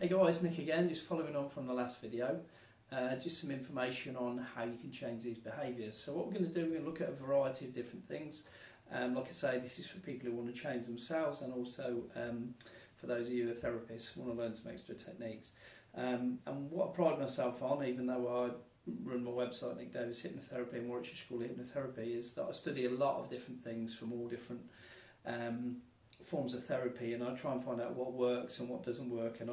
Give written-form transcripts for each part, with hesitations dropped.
Hey guys, Nick again, just following on from the last video. Just some information on how you can change these behaviours. So what we're going to do, we're going to look at a variety of different things. Like I say, this is for people who want to change themselves, and also for those of you who are therapists who want to learn some extra techniques. And what I pride myself on, even though I run my website, Nick Davies Hypnotherapy and Warwickshire School of Hypnotherapy, is that I study a lot of different things from all different forms of therapy, and I try and find out what works and what doesn't work, and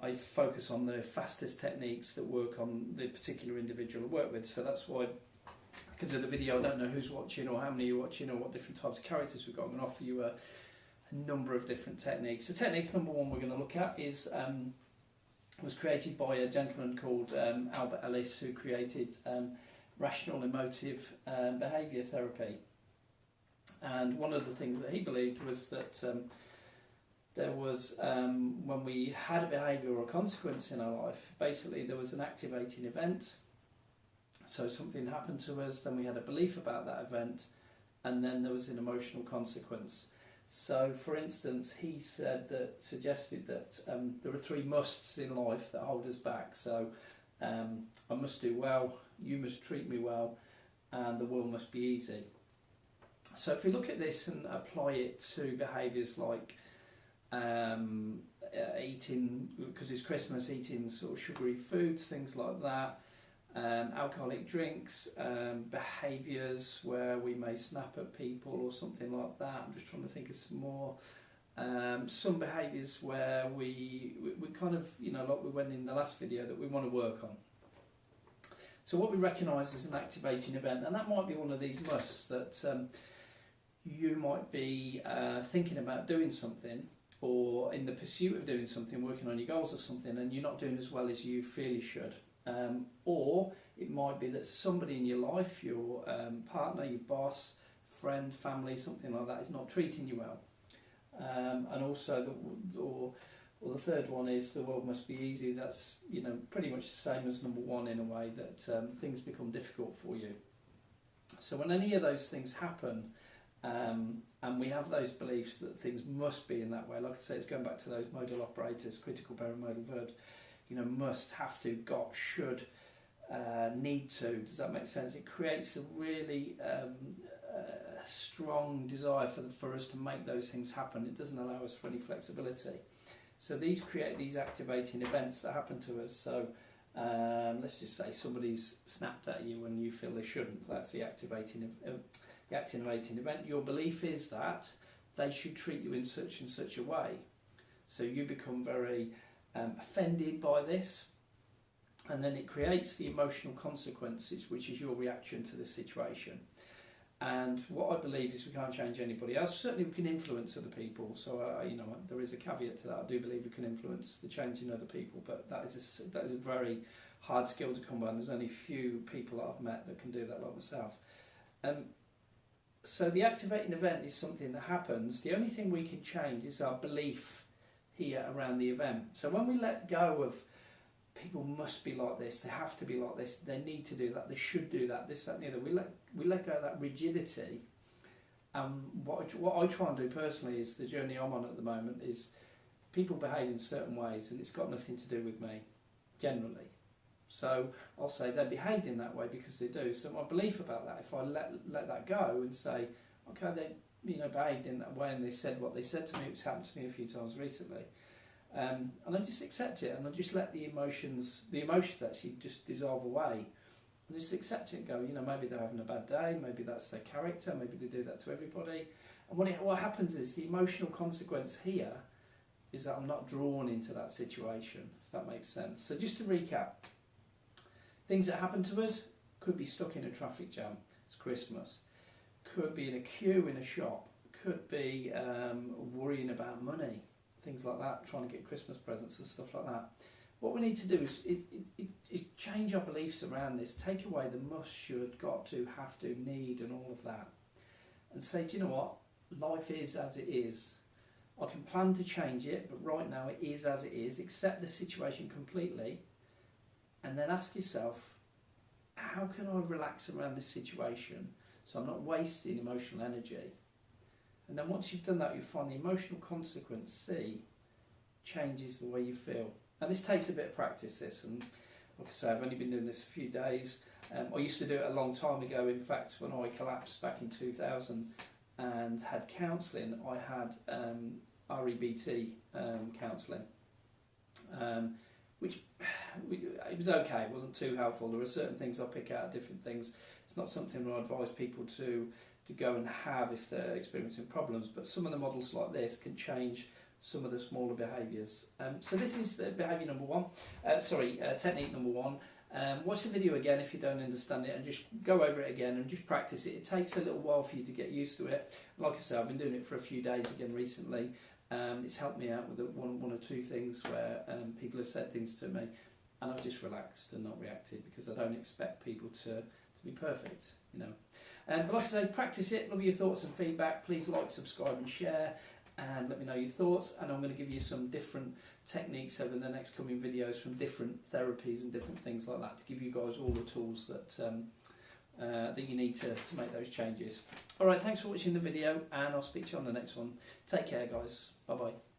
I focus on the fastest techniques that work on the particular individual I work with. So that's why, because of the video, I don't know who's watching or how many you're watching or what different types of characters we've got. I'm going to offer you a number of different techniques. So technique number one we're going to look at is was created by a gentleman called Albert Ellis, who created rational emotive behaviour therapy. And one of the things that he believed was that there was, when we had a behaviour or a consequence in our life, basically there was an activating event. So something happened to us, then we had a belief about that event, and then there was an emotional consequence. So, for instance, he suggested that there are three musts in life that hold us back. So, I must do well, you must treat me well, and the world must be easy. So if we look at this and apply it to behaviours like eating, because it's Christmas, eating sort of sugary foods, things like that, alcoholic drinks, behaviours where we may snap at people or something like that. I'm just trying to think of some more. Some behaviours where we kind of, like we went in the last video, that we want to work on. So what we recognise as an activating event, and that might be one of these musts that you might be thinking about doing something, or in the pursuit of doing something, working on your goals or something, and you're not doing as well as you feel you should. Or it might be that somebody in your life, your partner, your boss, friend, family, something like that, is not treating you well. And also, the third one is the world must be easy. That's pretty much the same as number one in a way, that things become difficult for you. So when any of those things happen, and we have those beliefs that things must be in that way, like I say, it's going back to those modal operators, critical paramodal verbs, must, have to, got, should, need to. Does that make sense? It creates a really strong desire for us to make those things happen. It doesn't allow us for any flexibility. So these create these activating events that happen to us. So let's just say somebody's snapped at you and you feel they shouldn't. That's the activating event. Your belief is that they should treat you in such and such a way. So you become very offended by this, and then it creates the emotional consequences, which is your reaction to the situation. And what I believe is we can't change anybody else. Certainly we can influence other people. So there is a caveat to that. I do believe we can influence the change in other people, but that is a very hard skill to come by. There's only few people that I've met that can do that like myself. So the activating event is something that happens. The only thing we can change is our belief here around the event. So when we let go of people must be like this, they have to be like this, they need to do that, they should do that, this, that and the other, we let go of that rigidity. What I try and do personally is, the journey I'm on at the moment, is people behave in certain ways and it's got nothing to do with me, generally. So I'll say they behaved in that way because they do. So my belief about that, if I let that go and say, okay, they behaved in that way and they said what they said to me, it's happened to me a few times recently, and I just accept it, and I just let the emotions actually just dissolve away, and just accept it and go, maybe they're having a bad day, maybe that's their character, maybe they do that to everybody. And what happens is, the emotional consequence here is that I'm not drawn into that situation, if that makes sense. So just to recap, things that happen to us: could be stuck in a traffic jam, it's Christmas, could be in a queue in a shop, could be worrying about money, things like that, trying to get Christmas presents and stuff like that. What we need to do is change our beliefs around this, take away the must, should, got to, have to, need and all of that, and say, do you know what, life is as it is. I can plan to change it, but right now it is as it is. Accept the situation completely, and then ask yourself, how can I relax around this situation so I'm not wasting emotional energy? And then once you've done that, you find the emotional consequence C, changes the way you feel. And this takes a bit of practice, this, and like I say, I've only been doing this a few days. I used to do it a long time ago. In fact, when I collapsed back in 2000 and had counselling, I had REBT counselling, which it was okay. It wasn't too helpful. There are certain things I pick out, different things. It's not something I advise people to go and have if they're experiencing problems, but some of the models like this can change some of the smaller behaviours. So this is behaviour number one, technique number one. Watch the video again if you don't understand it, and just go over it again and just practice it. It takes a little while for you to get used to it. Like I said, I've been doing it for a few days again recently. It's helped me out with one or two things where people have said things to me, and I've just relaxed and not reacted, because I don't expect people to be perfect, you know. But like I say, practice it. Love your thoughts and feedback. Please like, subscribe and share, and let me know your thoughts. And I'm going to give you some different techniques over the next coming videos from different therapies and different things like that, to give you guys all the tools that you need to make those changes. Alright, thanks for watching the video, and I'll speak to you on the next one. Take care, guys. Bye bye.